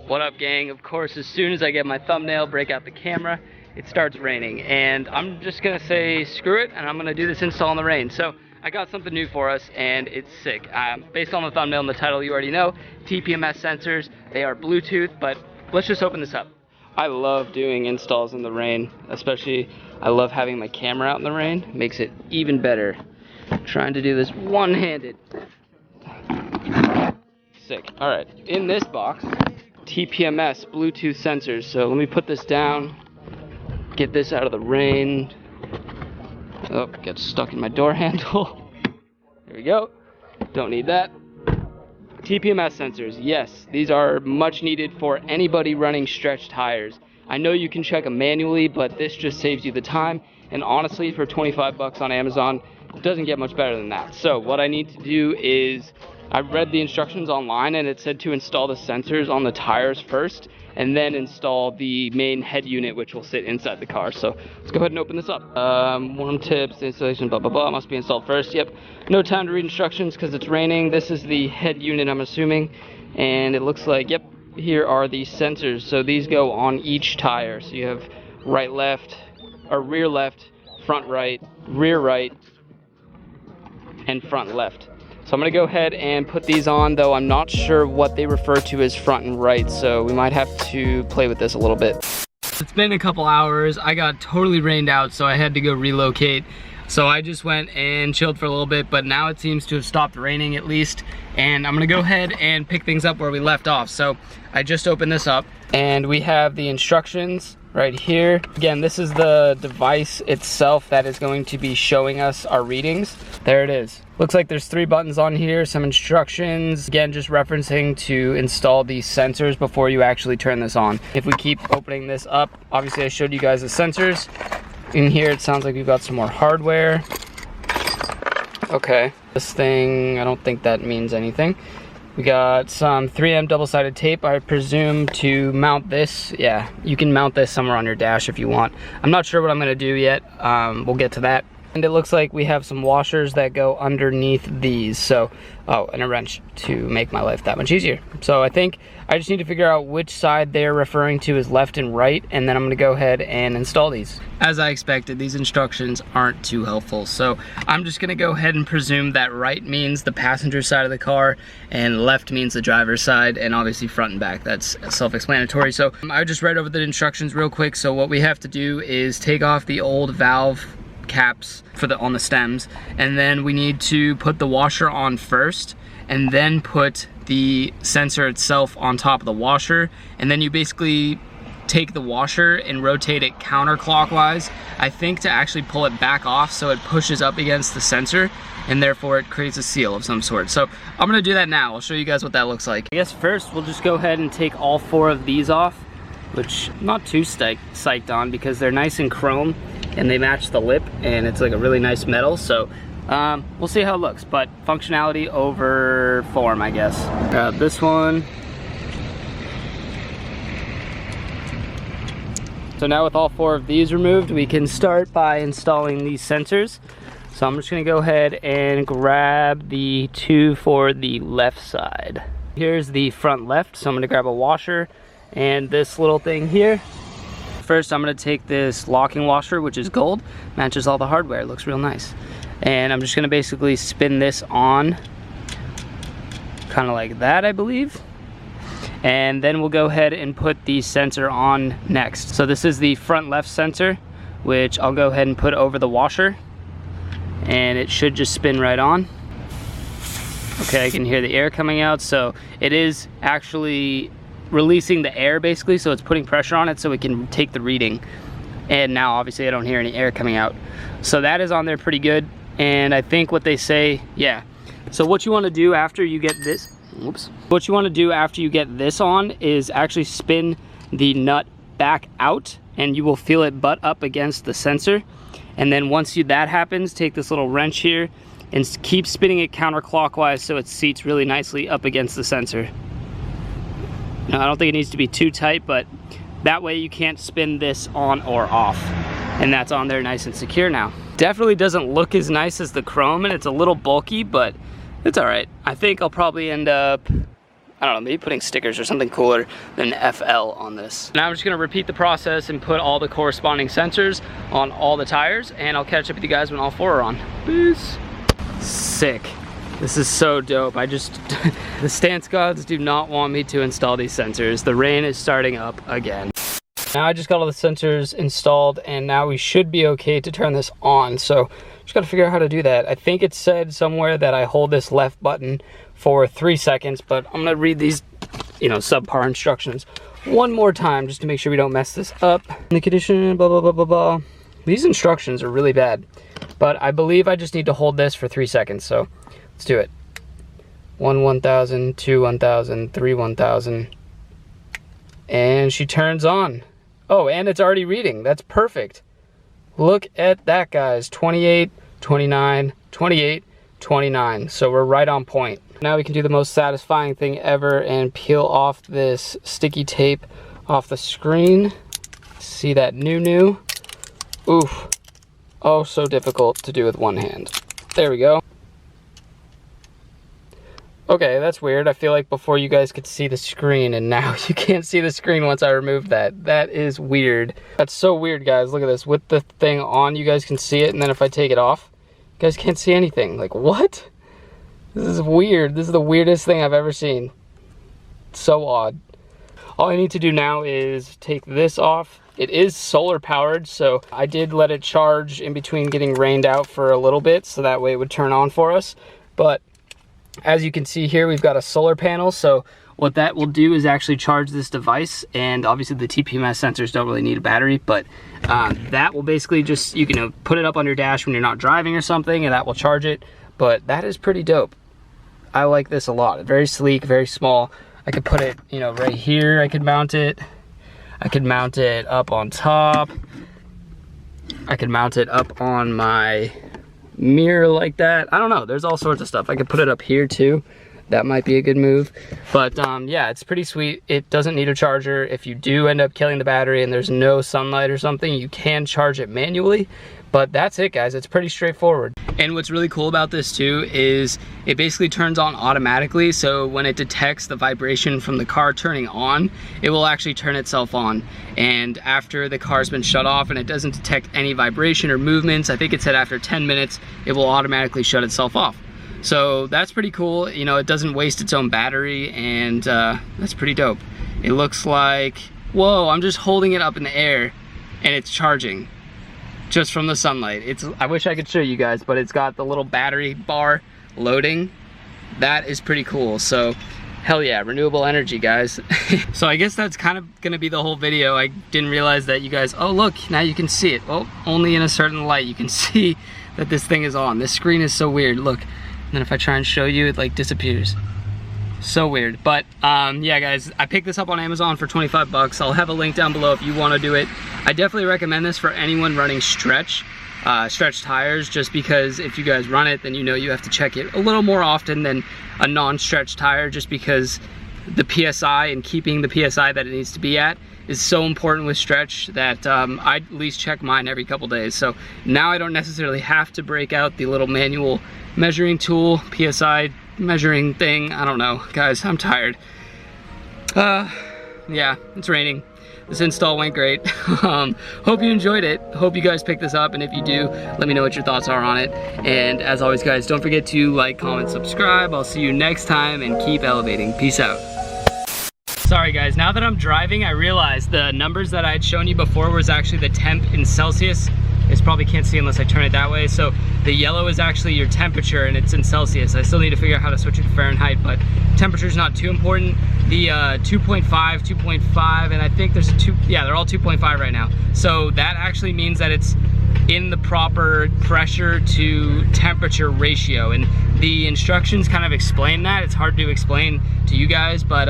What up, gang? Of course, as soon as I get my thumbnail, break out the camera, it starts raining, and I'm just gonna say screw it, and I'm gonna do this install in the rain. So I got something new for us, and it's sick. Based on the thumbnail and the title, you already know, TPMS sensors. They are Bluetooth, but let's just open this up. I love doing installs in the rain, especially I love having my camera out in the rain. Makes it even better. Trying to do this one-handed. Sick. All right, in this box, TPMS Bluetooth sensors. So let me put this down, get this out of the rain. Oh, gets stuck in my door handle. There we go. Don't need that. TPMS sensors, yes, these are much needed for anybody running stretch tires. I know you can check them manually, but this just saves you the time. And honestly, for 25 bucks on Amazon, it doesn't get much better than that. So what I need to do is, I read the instructions online and it said to install the sensors on the tires first and then install the main head unit, which will sit inside the car. So let's go ahead and open this up. Warm tips, installation, blah, blah, blah, must be installed first. Yep, no time to read instructions because it's raining. This is the head unit, I'm assuming. And it looks like, yep, here are the sensors. So these go on each tire. So you have right, left, or rear left, front right, rear right, and front left. So I'm gonna go ahead and put these on, though I'm not sure what they refer to as front and right, so we might have to play with this a little bit. It's been a couple hours. I got totally rained out, so I had to go relocate. So I just went and chilled for a little bit, but now it seems to have stopped raining at least. And I'm gonna go ahead and pick things up where we left off. So I just opened this up and we have the instructions right here. Again, this is the device itself that is going to be showing us our readings. There it is. Looks like there's 3 buttons on here, some instructions. Again, just referencing to install these sensors before you actually turn this on. If we keep opening this up, obviously I showed you guys the sensors. In here, it sounds like we've got some more hardware. Okay, this thing, I don't think that means anything. We got some 3M double-sided tape, I presume, to mount this. Yeah, you can mount this somewhere on your dash if you want. I'm not sure what I'm gonna do yet. We'll get to that. And it looks like we have some washers that go underneath these. So, oh, and a wrench to make my life that much easier. So I think I just need to figure out which side they're referring to as left and right, and then I'm gonna go ahead and install these. As I expected, these instructions aren't too helpful. So I'm just gonna go ahead and presume that right means the passenger side of the car and left means the driver's side, and obviously front and back. That's self-explanatory. So I just read over the instructions real quick. So what we have to do is take off the old valve caps for on the stems, and then we need to put the washer on first and then put the sensor itself on top of the washer, and then you basically take the washer and rotate it counterclockwise, I think, to actually pull it back off so it pushes up against the sensor and therefore it creates a seal of some sort. So I'm gonna do that now. I'll show you guys what that looks like. I guess first we'll just go ahead and take all 4 of these off, which I'm not too psyched on because they're nice and chrome and they match the lip and it's like a really nice metal. So we'll see how it looks, but functionality over form, I guess. Grab this one. So now with all 4 of these removed, we can start by installing these sensors. So I'm just gonna go ahead and grab the 2 for the left side. Here's the front left, so I'm gonna grab a washer and this little thing here. First, I'm gonna take this locking washer, which is gold, matches all the hardware, it looks real nice. And I'm just gonna basically spin this on, kind of like that, I believe. And then we'll go ahead and put the sensor on next. So this is the front left sensor, which I'll go ahead and put over the washer. And it should just spin right on. Okay, I can hear the air coming out, so it is actually releasing the air basically, so it's putting pressure on it so it can take the reading. And now obviously I don't hear any air coming out. So that is on there pretty good. And I think what they say, yeah. So what you want to do after you get this, whoops. What you want to do after you get this on is actually spin the nut back out and you will feel it butt up against the sensor. And then once that happens, take this little wrench here and keep spinning it counterclockwise so it seats really nicely up against the sensor. Now, I don't think it needs to be too tight, but that way you can't spin this on or off. And that's on there nice and secure now. Definitely doesn't look as nice as the chrome and it's a little bulky, but it's all right. I think I'll probably end up, I don't know, maybe putting stickers or something cooler than FL on this. Now I'm just gonna repeat the process and put all the corresponding sensors on all the tires, and I'll catch up with you guys when all 4 are on. Peace. Sick. This is so dope. The stance gods do not want me to install these sensors. The rain is starting up again. Now I just got all the sensors installed, and now we should be okay to turn this on. So just gotta figure out how to do that. I think it said somewhere that I hold this left button for 3 seconds, but I'm gonna read these, you know, subpar instructions one more time just to make sure we don't mess this up. In the condition, blah, blah, blah, blah, blah. These instructions are really bad, but I believe I just need to hold this for 3 seconds. So let's do it. 1 1000, 2 1000, 3 1000, and she turns on. Oh, and it's already reading. That's perfect. Look at that, guys. 28, 29, 28, 29. So we're right on point. Now we can do the most satisfying thing ever and peel off this sticky tape off the screen. See that new? Oof. Oh, so difficult to do with one hand. There we go. Okay, that's weird. I feel like before you guys could see the screen, and now you can't see the screen once I removed that. That is weird. That's so weird, guys. Look at this. With the thing on, you guys can see it, and then if I take it off, you guys can't see anything. Like, what? This is weird. This is the weirdest thing I've ever seen. It's so odd. All I need to do now is take this off. It is solar powered, so I did let it charge in between getting rained out for a little bit, so that way it would turn on for us. But as you can see here, we've got a solar panel, so what that will do is actually charge this device, and obviously the TPMS sensors don't really need a battery, but that will basically just, you can put it up on your dash when you're not driving or something, and that will charge it. But that is pretty dope. I like this a lot. Very sleek, very small. I could put it, you know, right here. I could mount it. I could mount it up on top. I could mount it up on my mirror like that. I don't know, there's all sorts of stuff. I could put it up here too. That might be a good move. But yeah, it's pretty sweet. It doesn't need a charger. If you do end up killing the battery and there's no sunlight or something, you can charge it manually. But that's it, guys. It's pretty straightforward. And what's really cool about this too is it basically turns on automatically. So when it detects the vibration from the car turning on, it will actually turn itself on. And after the car's been shut off and it doesn't detect any vibration or movements, I think it said after 10 minutes, it will automatically shut itself off. So that's pretty cool. You know, it doesn't waste its own battery, and that's pretty dope. It looks like, whoa, I'm just holding it up in the air and it's charging just from the sunlight. I wish I could show you guys, but it's got the little battery bar loading. That is pretty cool. So hell yeah, renewable energy, guys. So I guess that's kind of gonna be the whole video. I didn't realize that you guys, oh look, now you can see it. Well, only in a certain light you can see that this thing is on. This screen is so weird, look. And then if I try and show you, it like disappears. So weird. But yeah, guys, I picked this up on Amazon for 25 bucks. I'll have a link down below if you want to do it. I definitely recommend this for anyone running stretch tires, just because if you guys run it, then you know you have to check it a little more often than a non-stretch tire, just because the PSI and keeping the PSI that it needs to be at is so important with stretch that I at least check mine every couple days. So now I don't necessarily have to break out the little manual measuring tool, PSI measuring thing. I don't know, guys, I'm tired. Yeah, it's raining. This install went great. Hope you enjoyed it. Hope you guys pick this up, and if you do, let me know what your thoughts are on it. And as always, guys, don't forget to like, comment, subscribe. I'll see you next time, and keep elevating. Peace out. Sorry guys, now that I'm driving, I realized the numbers that I had shown you before was actually the temp in Celsius. You probably can't see unless I turn it that way. So the yellow is actually your temperature, and it's in Celsius. I still need to figure out how to switch it to Fahrenheit, but temperature is not too important. The 2.5, 2.5, and I think there's a 2, yeah, they're all 2.5 right now. So that actually means that it's in the proper pressure to temperature ratio, and the instructions kind of explain that. It's hard to explain to you guys, but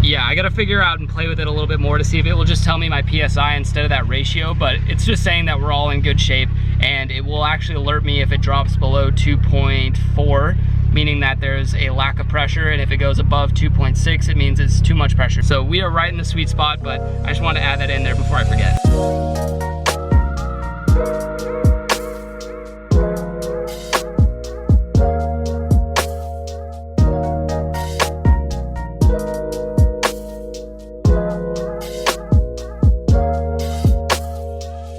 yeah, I gotta figure out and play with it a little bit more to see if it will just tell me my PSI instead of that ratio, but it's just saying that we're all in good shape, and it will actually alert me if it drops below 2.4, meaning that there's a lack of pressure, and if it goes above 2.6, it means it's too much pressure. So we are right in the sweet spot, but I just want to add that in there before I forget.